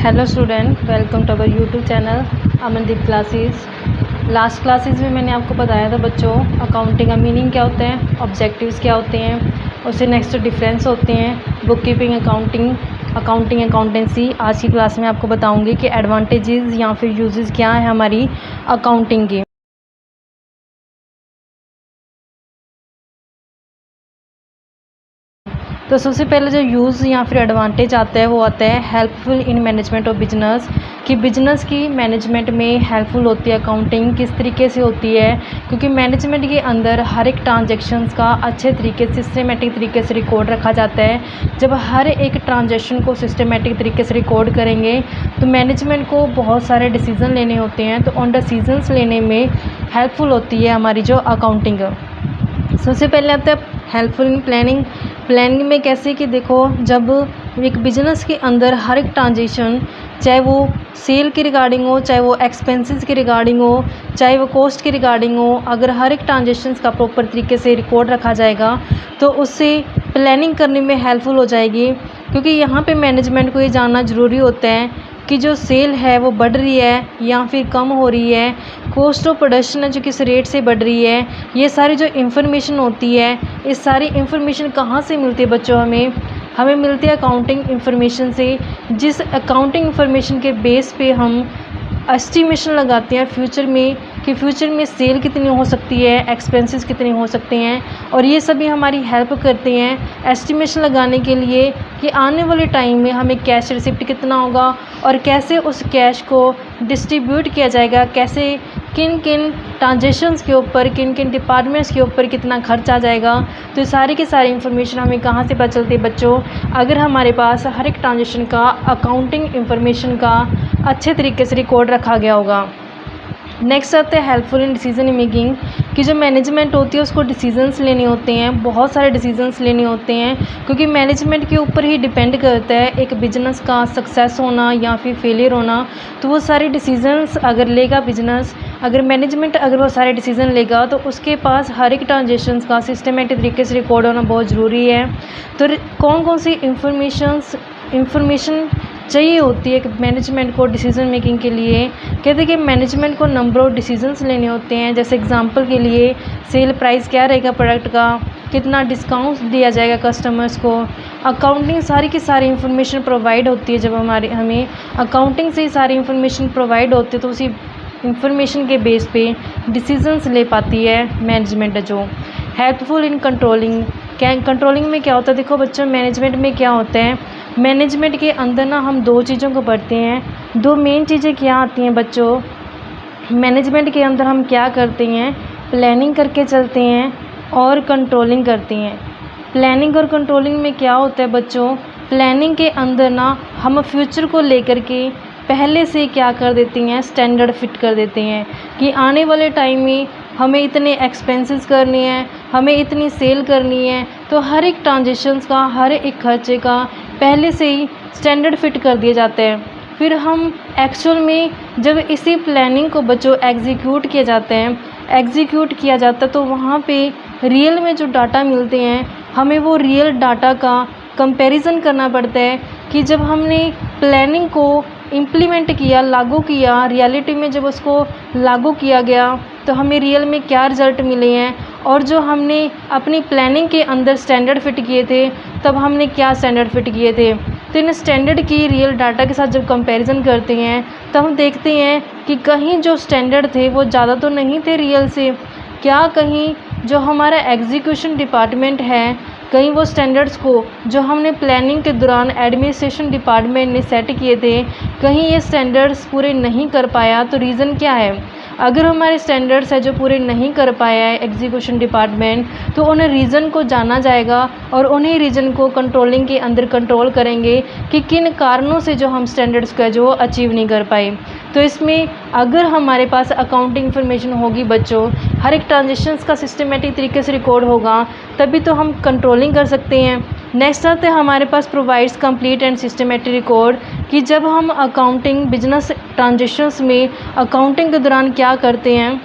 Hello student, welcome to our YouTube channel Amandeep classes. Last classes में मैंने आपको बताया था बच्चों अकाउंटिंग का मीनिंग क्या होता है, ऑब्जेक्टिव्स क्या होते हैं, उससे नेक्स्ट डिफरेंस होते हैं बुक कीपिंग, अकाउंटिंग अकाउंटेंसी। आज की क्लास में आपको बताऊंगी कि एडवांटेजेस या फिर यूजेस क्या है हमारी अकाउंटिंग के। तो सबसे पहले जो यूज़ या फिर एडवांटेज आता है वो आता है helpful in management of business, कि बिजनेस की मैनेजमेंट में हेल्पफुल होती है अकाउंटिंग। किस तरीके से होती है, क्योंकि मैनेजमेंट के अंदर हर एक ट्रांजैक्शंस का अच्छे तरीके से सिस्टमेटिक तरीके से रिकॉर्ड रखा जाता है। जब हर एक ट्रांजैक्शन को सिस्टमेटिक तरीके से रिकॉर्ड करेंगे तो मैनेजमेंट को बहुत सारे डिसीज़न लेने होते हैं, तो उन डिसीजंस लेने में हेल्पफुल होती है हमारी जो अकाउंटिंग। सबसे पहले आता है हेल्पफुल इन प्लानिंग में कैसे कि देखो, जब एक बिजनेस के अंदर हर एक ट्रांजेक्शन, चाहे वो सेल के रिगार्डिंग हो, चाहे वो एक्सपेंसेस के रिगार्डिंग हो, चाहे वो कॉस्ट के रिगार्डिंग हो, अगर हर एक ट्रांजेक्शन्स का प्रॉपर तरीके से रिकॉर्ड रखा जाएगा तो उससे प्लानिंग करने में हेल्पफुल हो जाएगी। क्योंकि यहाँ पे मैनेजमेंट को ये जानना ज़रूरी होता है कि जो सेल है वो बढ़ रही है या फिर कम हो रही है, कॉस्ट ऑफ प्रोडक्शन है जो किस रेट से बढ़ रही है। ये सारी जो इन्फॉर्मेशन होती है, इस सारी इन्फॉर्मेशन कहाँ से मिलती है बच्चों, हमें मिलती है अकाउंटिंग इन्फॉर्मेशन से। जिस अकाउंटिंग इन्फॉर्मेशन के बेस पे हम एस्टिमेशन लगाते हैं फ्यूचर में कि फ्यूचर में सेल कितनी हो सकती है, एक्सपेंसेस कितने हो सकते हैं, और ये सभी हमारी हेल्प करते हैं एस्टिमेशन लगाने के लिए कि आने वाले टाइम में हमें कैश रिसिप्ट कितना होगा और कैसे उस कैश को डिस्ट्रीब्यूट किया जाएगा, कैसे किन किन ट्रांजेक्शन्स के ऊपर, किन किन डिपार्टमेंट्स के ऊपर कितना खर्च आ जाएगा। तो सारी की सारी इन्फॉर्मेशन हमें कहाँ से पता चलती है बच्चों, अगर हमारे पास हर एक ट्रांजेक्शन का अकाउंटिंग इन्फॉर्मेशन का अच्छे तरीके से रिकॉर्ड रखा गया होगा। नेक्स्ट आता है हेल्पफुल इन डिसीजन मेकिंग, कि जो मैनेजमेंट होती है उसको डिसीजंस लेने होते हैं, बहुत सारे डिसीजंस लेने होते हैं, क्योंकि मैनेजमेंट के ऊपर ही डिपेंड करता है एक बिजनेस का सक्सेस होना या फिर फेलियर होना। तो वो सारे डिसीजंस अगर लेगा बिजनेस, अगर मैनेजमेंट अगर वो सारे डिसीजन लेगा तो उसके पास हर एक ट्रांजेक्शन्स का सिस्टमेटिक तरीके से रिकॉर्ड होना बहुत ज़रूरी है। तो कौन कौन सी इंफॉर्मेशन चाहिए होती है मैनेजमेंट को डिसीज़न मेकिंग के लिए। कहते हैं कि मैनेजमेंट को नंबर ऑफ डिसीजंस लेने होते हैं, जैसे एग्जांपल के लिए सेल प्राइस क्या रहेगा प्रोडक्ट का, कितना डिस्काउंट दिया जाएगा कस्टमर्स को। अकाउंटिंग सारी की सारी इन्फॉर्मेशन प्रोवाइड होती है, जब हमें अकाउंटिंग से ही सारी इन्फॉर्मेशन प्रोवाइड होती है तो उसी इंफॉर्मेशन के बेस पे डिसीजंस ले पाती है मैनेजमेंट। जो हेल्पफुल इन कंट्रोलिंग में क्या होता है, देखो बच्चों मैनेजमेंट में क्या होता है, मैनेजमेंट के अंदर ना हम दो चीज़ों को पढ़ते हैं। दो मेन चीज़ें क्या आती हैं बच्चों मैनेजमेंट के अंदर, हम क्या करते हैं, प्लानिंग करके चलते हैं और कंट्रोलिंग करते हैं। प्लानिंग और कंट्रोलिंग में क्या होता है बच्चों, प्लानिंग के अंदर ना हम फ्यूचर को लेकर के पहले से क्या कर देते हैं, स्टैंडर्ड फिट कर देते हैं कि आने वाले टाइम में हमें इतने एक्सपेंसेस करने हैं, हमें इतनी सेल करनी है। तो हर एक ट्रांजेक्शन्स का, हर एक खर्चे का पहले से ही स्टैंडर्ड फिट कर दिए जाते हैं। फिर हम एक्चुअल में जब इसी प्लानिंग को बच्चों एग्जीक्यूट किया जाता है तो वहाँ पे रियल में जो डाटा मिलते हैं हमें वो रियल डाटा का कंपैरिजन करना पड़ता है कि जब हमने प्लानिंग को इम्प्लीमेंट किया, लागू किया, रियलिटी में जब उसको लागू किया गया तो हमें रियल में क्या रिज़ल्ट मिले हैं, और जो हमने अपनी प्लानिंग के अंदर स्टैंडर्ड फिट किए थे तब हमने क्या स्टैंडर्ड फिट किए थे। तो इन स्टैंडर्ड की रियल डाटा के साथ जब कंपैरिजन करते हैं तब हम देखते हैं कि कहीं जो स्टैंडर्ड थे वो ज़्यादा तो नहीं थे रियल से, क्या कहीं जो हमारा एग्जीक्यूशन डिपार्टमेंट है, कहीं वो स्टैंडर्ड्स को जो हमने प्लानिंग के दौरान एडमिनिस्ट्रेशन डिपार्टमेंट ने सेट किए थे, कहीं ये स्टैंडर्ड्स पूरे नहीं कर पाया। तो रीज़न क्या है, अगर हमारे स्टैंडर्ड्स है जो पूरे नहीं कर पाया है एग्जीक्यूशन डिपार्टमेंट, तो उन रीज़न को जाना जाएगा और उन्हीं रीज़न को कंट्रोलिंग के अंदर कंट्रोल करेंगे कि किन कारणों से जो हम स्टैंडर्ड्स का जो अचीव नहीं कर पाए। तो इसमें अगर हमारे पास अकाउंटिंग इन्फॉर्मेशन होगी बच्चों, हर एक ट्रांजेक्शन्स का सिस्टमेटिक तरीके से रिकॉर्ड होगा, तभी तो हम कंट्रोलिंग कर सकते हैं। नेक्स्ट आता है हमारे पास provides complete and systematic record, कि जब हम अकाउंटिंग बिजनेस ट्रांजेक्शन्स में अकाउंटिंग के दौरान क्या करते हैं,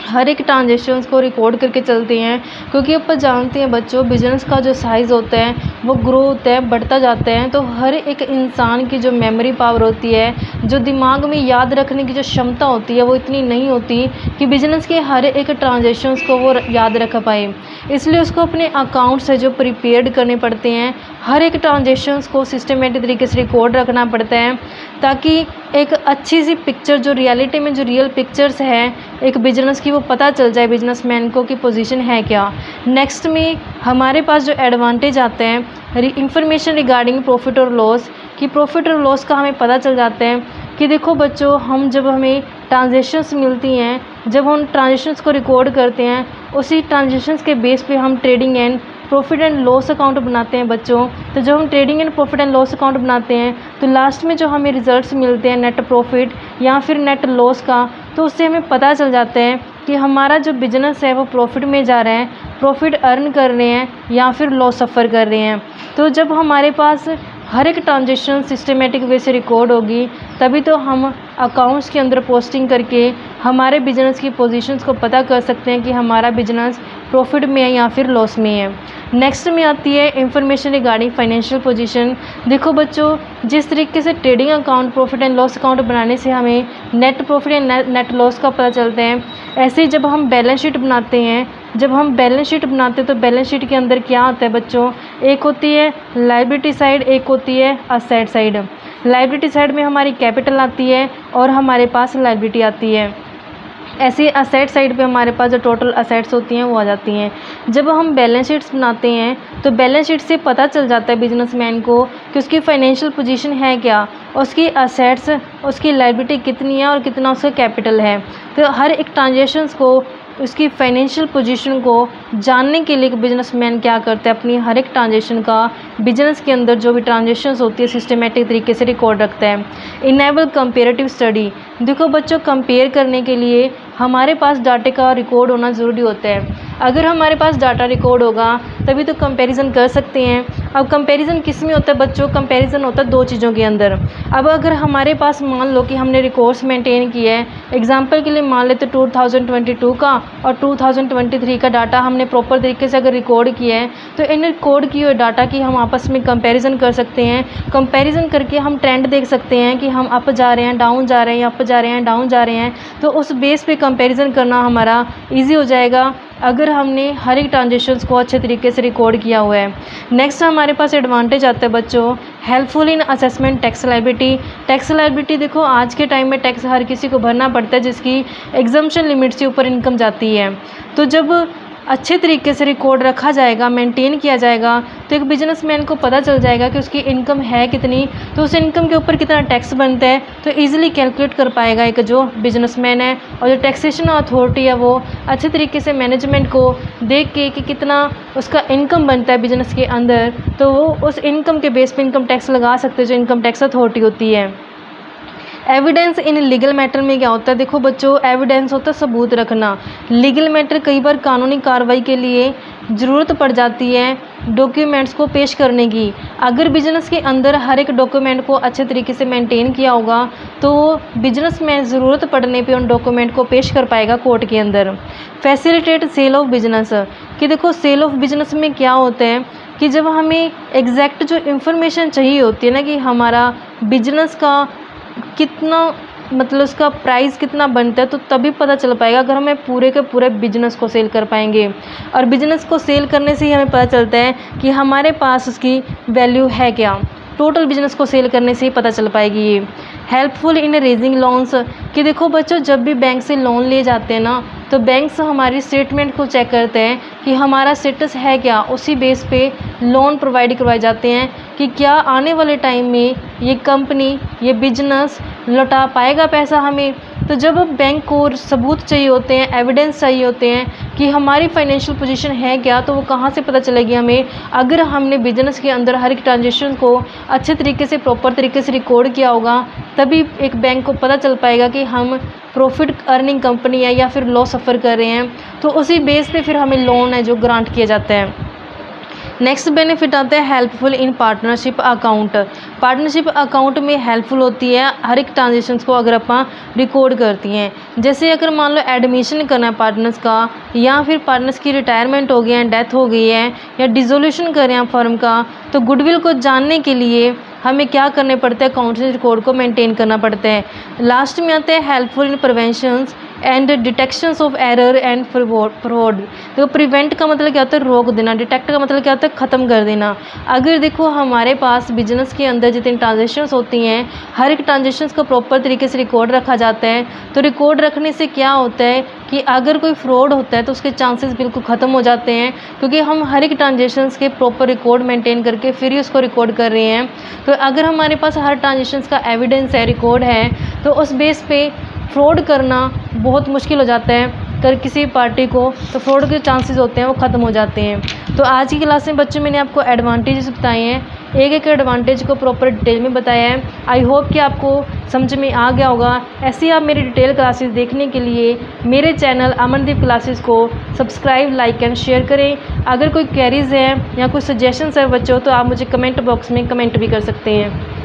हर एक ट्रांजेक्शन्स को रिकॉर्ड करके चलते हैं, क्योंकि आप जानते हैं बच्चों, बिजनेस का जो साइज़ होता है वो ग्रो होता है, बढ़ता जाता है। तो हर एक इंसान की जो मेमोरी पावर होती है, जो दिमाग में याद रखने की जो क्षमता होती है, वो इतनी नहीं होती कि बिजनेस के हर एक ट्रांजेक्शन्स को वो याद रख पाए। इसलिए उसको अपने अकाउंट से जो प्रिपेयर्ड करने पड़ते हैं, हर एक ट्रांजेक्शन्स को सिस्टमेटिक तरीके से रिकॉर्ड रखना पड़ता है, ताकि एक अच्छी सी पिक्चर, जो रियलिटी में जो रियल पिक्चर्स है एक बिजनेस की, वो पता चल जाए बिजनेसमैन को कि पोजीशन है क्या। नेक्स्ट में हमारे पास जो एडवांटेज आते हैं इंफॉर्मेशन रिगार्डिंग प्रॉफिट और लॉस, कि प्रॉफिट और लॉस का हमें पता चल जाता है कि देखो बच्चों, हम जब हमें ट्रांजेक्शन्स मिलती हैं, जब हम ट्रांजेक्शन्स को रिकॉर्ड करते हैं, उसी ट्रांजेक्शन्स के बेस पे हम trading and profit and loss account बनाते हैं बच्चों। तो जब हम trading and profit and loss account बनाते हैं, तो लास्ट में जो हमें रिजल्ट्स मिलते हैं नेट प्रॉफिट या फिर नेट लॉस का, तो उससे हमें पता चल जाता है कि हमारा जो बिजनेस है वो प्रॉफिट में जा रहा है, प्रॉफिट अर्न कर रहे हैं या फिर लॉस सफ़र कर रहे हैं। तो जब हमारे पास हर एक ट्रांजेक्शन सिस्टमेटिक वे से रिकॉर्ड होगी, तभी तो हम अकाउंट्स के अंदर पोस्टिंग करके हमारे बिजनेस की पोजीशंस को पता कर सकते हैं कि हमारा बिजनेस प्रॉफिट में है या फिर लॉस में है। नेक्स्ट में आती है इंफॉर्मेशन रिगार्डिंग फाइनेंशियल पोजीशन। देखो बच्चों, जिस तरीके से trading account, profit and loss account बनाने से हमें net profit and net loss का पता चलता है, ऐसे ही जब हम बैलेंस शीट बनाते हैं, तो बैलेंस शीट के अंदर क्या आता है बच्चों, एक होती है लायबिलिटी साइड, एक होती है असेट साइड। लायबिलिटी साइड में हमारी कैपिटल आती है और हमारे पास लायबिलिटी आती है। ऐसे असेट साइड पे हमारे पास जो टोटल असेट्स होती हैं वो आ जाती हैं। जब हम बैलेंस शीट्स बनाते हैं, तो बैलेंस शीट से पता चल जाता है बिजनेसमैन को कि उसकी फाइनेंशियल पोजीशन है क्या, उसकी असेट्स, उसकी लायबिलिटी कितनी है और कितना उसका कैपिटल है। तो हर एक ट्रांजेक्शन्स को, उसकी फाइनेंशियल पोजीशन को जानने के लिए बिजनेसमैन क्या करता है, अपनी हर एक ट्रांजेक्शन का बिजनेस के अंदर जो भी ट्रांजेक्शन्स होती है सिस्टमेटिक तरीके से रिकॉर्ड रखता है। Enable comparative study. देखो बच्चों, कंपेयर करने के लिए हमारे पास डाटे का रिकॉर्ड होना ज़रूरी होता है। अगर हमारे पास डाटा रिकॉर्ड होगा तभी तो कंपैरिजन कर सकते हैं। अब कंपैरिजन किस में होता है बच्चों, कंपैरिजन होता है दो चीज़ों के अंदर। अब अगर हमारे पास मान लो कि हमने रिकॉर्ड्स मेंटेन किया है, एग्जांपल के लिए मान लेते 2022 का और 2023 का डाटा हमने प्रॉपर तरीके से अगर रिकॉर्ड किया है, तो इन रिकॉर्ड किए हुए डाटा की हम आपस में कंपैरिजन कर सकते हैं। कंपैरिजन करके हम ट्रेंड देख सकते हैं कि हम अप जा रहे हैं, डाउन जा रहे हैं, या अप जा रहे हैं, डाउन जा रहे हैं। तो उस बेस पे कंपैरिजन करना हमारा ईजी हो जाएगा अगर हमने हर एक ट्रांजेक्शन्स को अच्छे तरीके से रिकॉर्ड किया हुआ है। नेक्स्ट हमारे पास एडवांटेज आता है बच्चों, helpful in assessment tax liability. Tax liability देखो, आज के टाइम में टैक्स हर किसी को भरना पड़ता है जिसकी एग्जम्पशन लिमिट से ऊपर इनकम जाती है। तो जब अच्छे तरीके से रिकॉर्ड रखा जाएगा, मेंटेन किया जाएगा, तो एक बिजनेसमैन को पता चल जाएगा कि उसकी इनकम है कितनी, तो उस इनकम के ऊपर कितना टैक्स बनता है, तो ईजिली कैलकुलेट कर पाएगा एक जो बिजनेसमैन है। और जो टैक्सेशन अथॉरिटी है वो अच्छे तरीके से मैनेजमेंट को देख के कि कितना उसका इनकम बनता है बिजनेस के अंदर, तो वो उस इनकम के बेस पे इनकम टैक्स लगा सकते हैं, जो इनकम टैक्स अथॉरिटी होती है। एविडेंस इन लीगल मैटर में क्या होता है, देखो बच्चों, एविडेंस होता है सबूत रखना। लीगल मैटर कई बार कानूनी कार्रवाई के लिए ज़रूरत पड़ जाती है डॉक्यूमेंट्स को पेश करने की। अगर बिजनेस के अंदर हर एक डॉक्यूमेंट को अच्छे तरीके से मेंटेन किया होगा, तो बिजनेस में ज़रूरत पड़ने पे उन डॉक्यूमेंट को पेश कर पाएगा कोर्ट के अंदर। फैसिलिटेट सेल ऑफ बिजनेस, कि देखो सेल ऑफ बिजनेस में क्या होता है कि जब हमें एग्जैक्ट जो इन्फॉर्मेशन चाहिए होती है ना, कि हमारा बिजनेस का कितना, मतलब उसका प्राइस कितना बनता है, तो तभी पता चल पाएगा अगर हमें पूरे के पूरे बिजनेस को सेल कर पाएंगे। और बिजनेस को सेल करने से ही हमें पता चलता है कि हमारे पास उसकी वैल्यू है क्या। टोटल बिजनेस को सेल करने से ही पता चल पाएगी ये। हेल्पफुल इन रेजिंग लोन्स, कि देखो बच्चों, जब भी बैंक से लोन लिए जाते हैं ना, तो बैंक्स हमारी स्टेटमेंट को चेक करते हैं कि हमारा स्टेटस है क्या, उसी बेस पे लोन प्रोवाइड करवाए जाते हैं कि क्या आने वाले टाइम में ये कंपनी, ये बिजनेस लौटा पाएगा पैसा हमें। तो जब बैंक को सबूत चाहिए होते हैं, एविडेंस चाहिए होते हैं कि हमारी फाइनेंशियल पोजीशन है क्या, तो वो कहाँ से पता चलेगी हमें, अगर हमने बिजनेस के अंदर हर एक ट्रांजेक्शन को अच्छे तरीके से, प्रॉपर तरीके से रिकॉर्ड किया होगा, तभी एक बैंक को पता चल पाएगा कि हम प्रॉफिट अर्निंग कंपनी है या फिर लॉस सफ़र कर रहे हैं। तो उसी बेस पे फिर हमें लोन है जो ग्रांट किया जाता है। नेक्स्ट बेनिफिट आता है helpful in partnership account. Partnership account में हेल्पफुल होती है हर एक ट्रांजेक्शन्स को अगर आप रिकॉर्ड करती हैं। जैसे अगर मान लो एडमिशन करना है पार्टनर्स का, या फिर पार्टनर्स की रिटायरमेंट हो गई है, डेथ हो गई है, या डिसोल्यूशन कर रहे हैं फर्म का, तो गुडविल को जानने के लिए हमें क्या करने पड़ते हैं, अकाउंट्स रिकॉर्ड को मेंटेन करना पड़ता है। लास्ट में आते हैं helpful in preventions and detections of error and fraud. तो प्रिवेंट का मतलब क्या होता है, रोक देना। डिटेक्ट का मतलब क्या होता है, ख़त्म कर देना। अगर देखो हमारे पास बिजनेस के अंदर जितनी ट्रांजेक्शन्स होती हैं, हर एक ट्रांजेक्शन्स को प्रॉपर तरीके से रिकॉर्ड रखा जाता है। तो रिकॉर्ड रखने से क्या होता है कि अगर कोई फ्रॉड होता है तो उसके चांसेस बिल्कुल ख़त्म हो जाते हैं, क्योंकि हम हर एक ट्रांजेक्शन्स के प्रॉपर रिकॉर्ड मेंटेन करके फिर ही उसको रिकॉर्ड कर रहे हैं। तो अगर हमारे पास हर ट्रांजेक्शन्स का एविडेंस है, रिकॉर्ड है, तो उस बेस पे फ्रॉड करना बहुत मुश्किल हो जाता है कर किसी पार्टी को, तो फ्रॉड के चांसेस होते हैं वो ख़त्म हो जाते हैं। तो आज की क्लास में बच्चों मैंने आपको एडवांटेजेस बताए हैं, एक एक एडवांटेज को प्रॉपर डिटेल में बताया है। आई होप कि आपको समझ में आ गया होगा। ऐसे ही आप मेरी डिटेल क्लासेस देखने के लिए मेरे चैनल अमनदीप क्लासेस को सब्सक्राइब, लाइक एंड शेयर करें। अगर कोई क्वेरीज़ हैं या कोई सजेशंस है बच्चों, तो आप मुझे कमेंट बॉक्स में कमेंट भी कर सकते हैं।